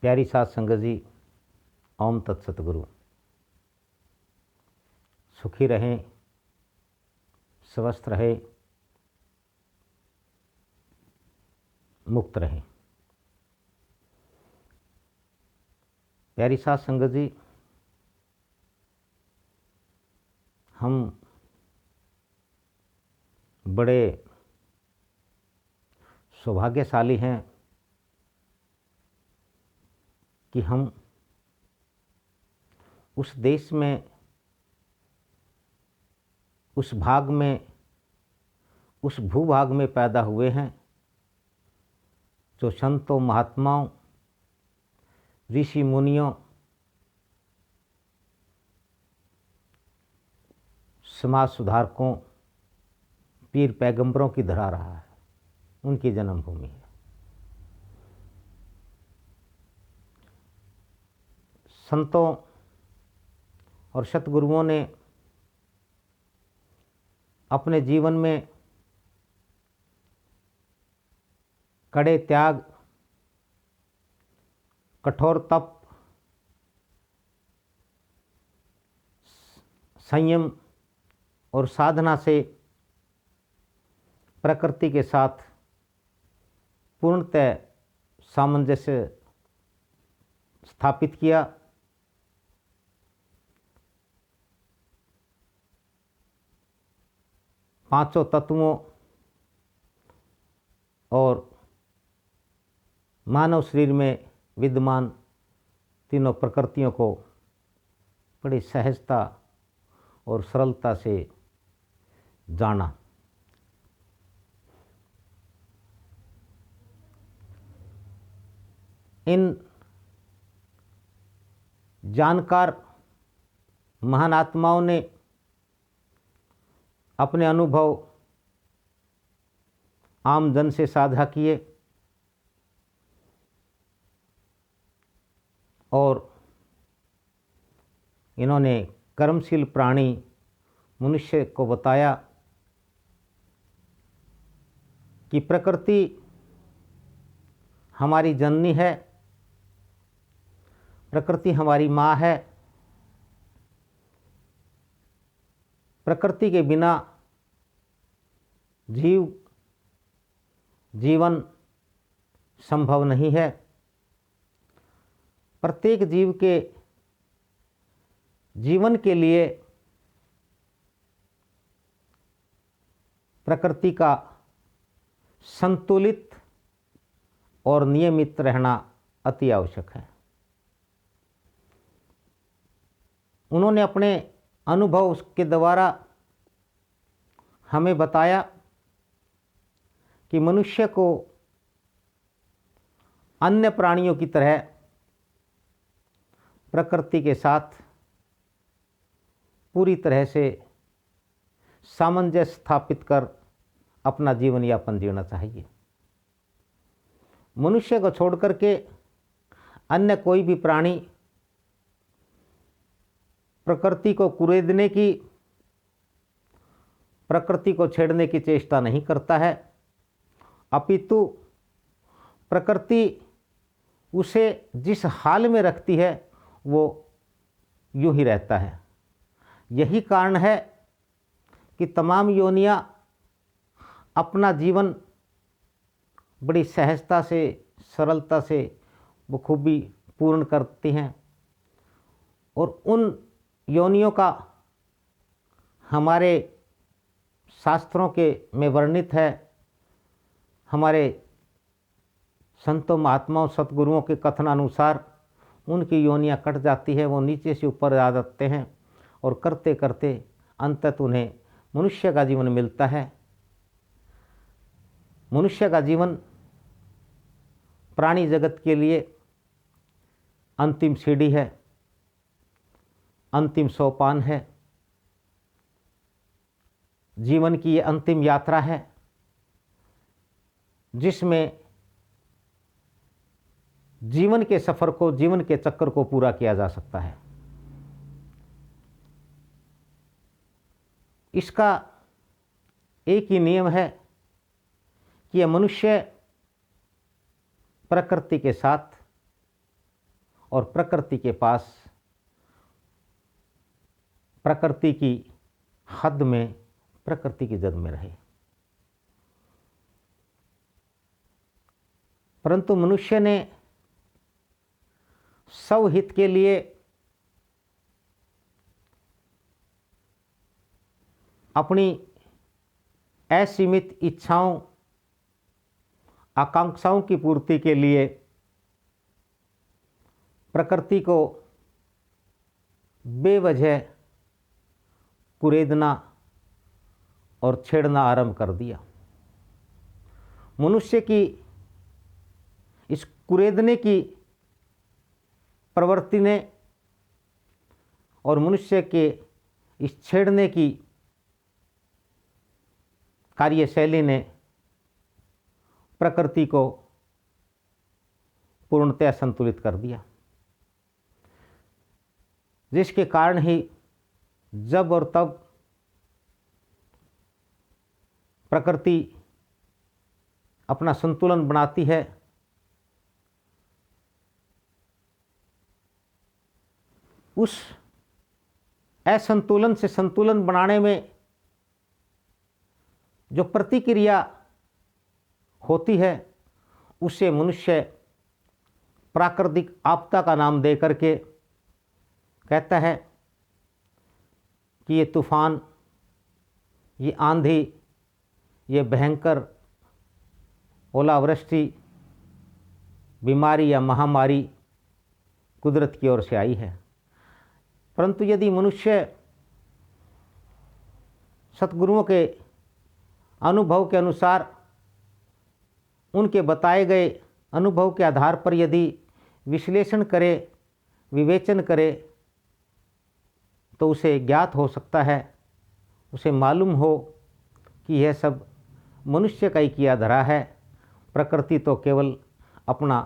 प्यारी साध संगत जी, ओम तत्सतगुरु। सुखी रहें, स्वस्थ रहें, मुक्त रहें। प्यारी साध संगत जी, हम बड़े सौभाग्यशाली हैं कि हम उस देश में, उस भाग में, उस भूभाग में पैदा हुए हैं जो संतों, महात्माओं, ऋषि मुनियों, समाज सुधारकों, पीर पैगंबरों की धरा रहा है, उनकी जन्मभूमि है। संतों और सतगुरुओं ने अपने जीवन में कड़े त्याग, कठोर तप, संयम और साधना से प्रकृति के साथ पूर्णतः सामंजस्य स्थापित किया। पांचों तत्वों और मानव शरीर में विद्यमान तीनों प्रकृतियों को बड़ी सहजता और सरलता से जाना। इन जानकार महान आत्माओं ने अपने अनुभव आम जन से साझा किए और इन्होंने कर्मशील प्राणी मनुष्य को बताया कि प्रकृति हमारी जननी है, प्रकृति हमारी माँ है। प्रकृति के बिना जीवन संभव नहीं है। प्रत्येक जीव के जीवन के लिए प्रकृति का संतुलित और नियमित रहना अति आवश्यक है। उन्होंने अपने अनुभव के द्वारा हमें बताया कि मनुष्य को अन्य प्राणियों की तरह प्रकृति के साथ पूरी तरह से सामंजस्य स्थापित कर अपना जीवन यापन जीना चाहिए। मनुष्य को छोड़ करके अन्य कोई भी प्राणी प्रकृति को कुरेदने की, प्रकृति को छेड़ने की चेष्टा नहीं करता है, अपितु प्रकृति उसे जिस हाल में रखती है वो यूं ही रहता है। यही कारण है कि तमाम योनियां अपना जीवन बड़ी सहजता से, सरलता से बखूबी पूर्ण करती हैं और उन योनियों का हमारे शास्त्रों के में वर्णित है। हमारे संतों, महात्माओं, सतगुरुओं के कथनानुसार उनकी योनियां कट जाती है, वो नीचे से ऊपर आ जाते हैं और करते करते अंततः उन्हें मनुष्य का जीवन मिलता है। मनुष्य का जीवन प्राणी जगत के लिए अंतिम सीढ़ी है, अंतिम सोपान है, जीवन की ये अंतिम यात्रा है जिसमें जीवन के सफर को, जीवन के चक्कर को पूरा किया जा सकता है। इसका एक ही नियम है कि यह मनुष्य प्रकृति के साथ और प्रकृति के पास प्रकृति की हद में, प्रकृति की जद में रहे। परंतु मनुष्य ने स्वहित के लिए अपनी असीमित इच्छाओं, आकांक्षाओं की पूर्ति के लिए प्रकृति को बेवजह कुरेदना और छेड़ना आरंभ कर दिया। मनुष्य की इस कुरेदने की प्रवृत्ति ने और मनुष्य के इस छेड़ने की कार्यशैली ने प्रकृति को पूर्णतया संतुलित कर दिया, जिसके कारण ही जब और तब प्रकृति अपना संतुलन बनाती है, उस असंतुलन से संतुलन बनाने में जो प्रतिक्रिया होती है उसे मनुष्य प्राकृतिक आपदा का नाम दे करके कहता है कि ये तूफान, ये आंधी, ये भयंकर ओलावृष्टि, बीमारी या महामारी कुदरत की ओर से आई है। परंतु यदि मनुष्य सतगुरुओं के अनुभव के अनुसार, उनके बताए गए अनुभव के आधार पर यदि विश्लेषण करे, विवेचन करे, तो उसे ज्ञात हो सकता है, उसे मालूम हो कि यह सब मनुष्य का ही किया धरा है। प्रकृति तो केवल अपना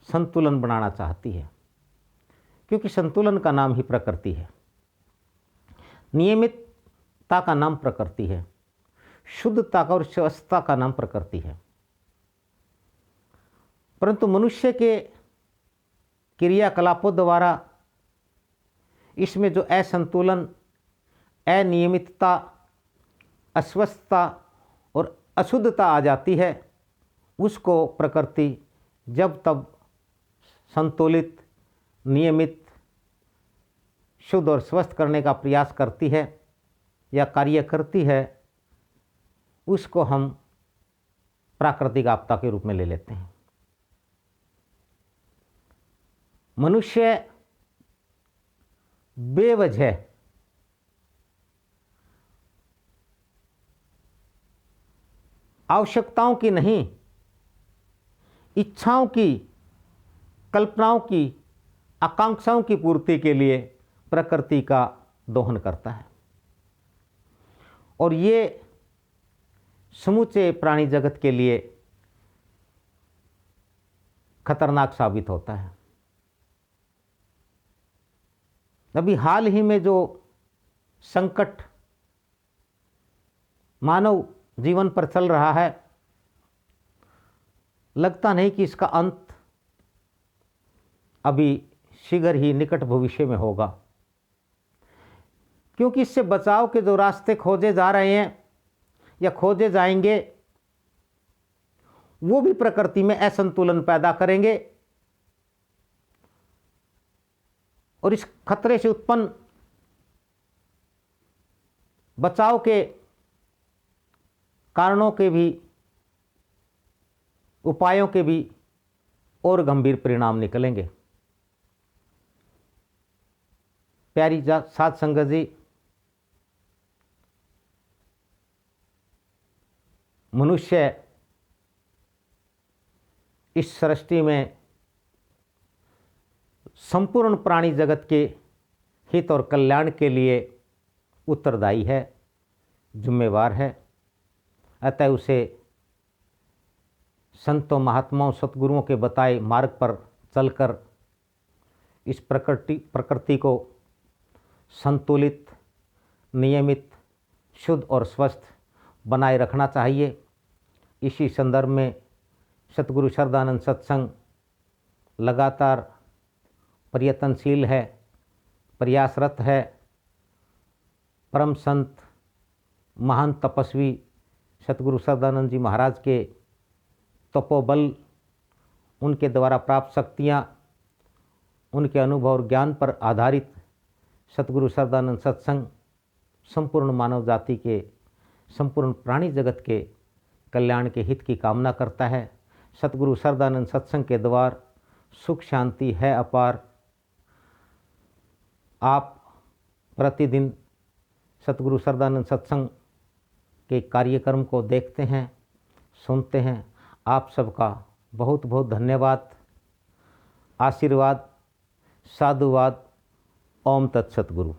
संतुलन बनाना चाहती है, क्योंकि संतुलन का नाम ही प्रकृति है, नियमितता का नाम प्रकृति है, शुद्धता का और स्वस्थता का नाम प्रकृति है। परंतु मनुष्य के क्रियाकलापों द्वारा इसमें जो असंतुलन, अनियमितता, अस्वस्थता और अशुद्धता आ जाती है, उसको प्रकृति जब तब संतुलित, नियमित, शुद्ध और स्वस्थ करने का प्रयास करती है या कार्य करती है, उसको हम प्राकृतिक आपदा के रूप में ले लेते हैं। मनुष्य बेवजह आवश्यकताओं की नहीं, इच्छाओं की, कल्पनाओं की, आकांक्षाओं की पूर्ति के लिए प्रकृति का दोहन करता है, और ये समूचे प्राणी जगत के लिए खतरनाक साबित होता है। अभी हाल ही में जो संकट मानव जीवन पर चल रहा है, लगता नहीं कि इसका अंत अभी शीघ्र ही निकट भविष्य में होगा, क्योंकि इससे बचाव के जो रास्ते खोजे जा रहे हैं या खोजे जाएंगे, वो भी प्रकृति में असंतुलन पैदा करेंगे, और इस खतरे से उत्पन्न बचाव के कारणों के भी, उपायों के भी और गंभीर परिणाम निकलेंगे। प्यारी साध संगत जी, मनुष्य इस सृष्टि में संपूर्ण प्राणी जगत के हित और कल्याण के लिए उत्तरदायी है, जिम्मेवार है। अतः उसे संतों, महात्माओं, सतगुरुओं के बताए मार्ग पर चलकर इस प्रकृति को संतुलित, नियमित, शुद्ध और स्वस्थ बनाए रखना चाहिए। इसी संदर्भ में सतगुरु शरदानंद सत्संग लगातार प्रयत्नशील है, प्रयासरत है। परम संत महान तपस्वी सतगुरु सदानंद जी महाराज के तपोबल, उनके द्वारा प्राप्त शक्तियाँ, उनके अनुभव और ज्ञान पर आधारित सतगुरु सदानंद सत्संग संपूर्ण मानव जाति के, संपूर्ण प्राणी जगत के कल्याण के हित की कामना करता है। सतगुरु सदानंद सत्संग के द्वार सुख शांति है अपार। आप प्रतिदिन सतगुरु सदानंद सत्संग के कार्यक्रम को देखते हैं, सुनते हैं। आप सबका बहुत बहुत धन्यवाद, आशीर्वाद, साधुवाद। ओम तत्सत गुरु।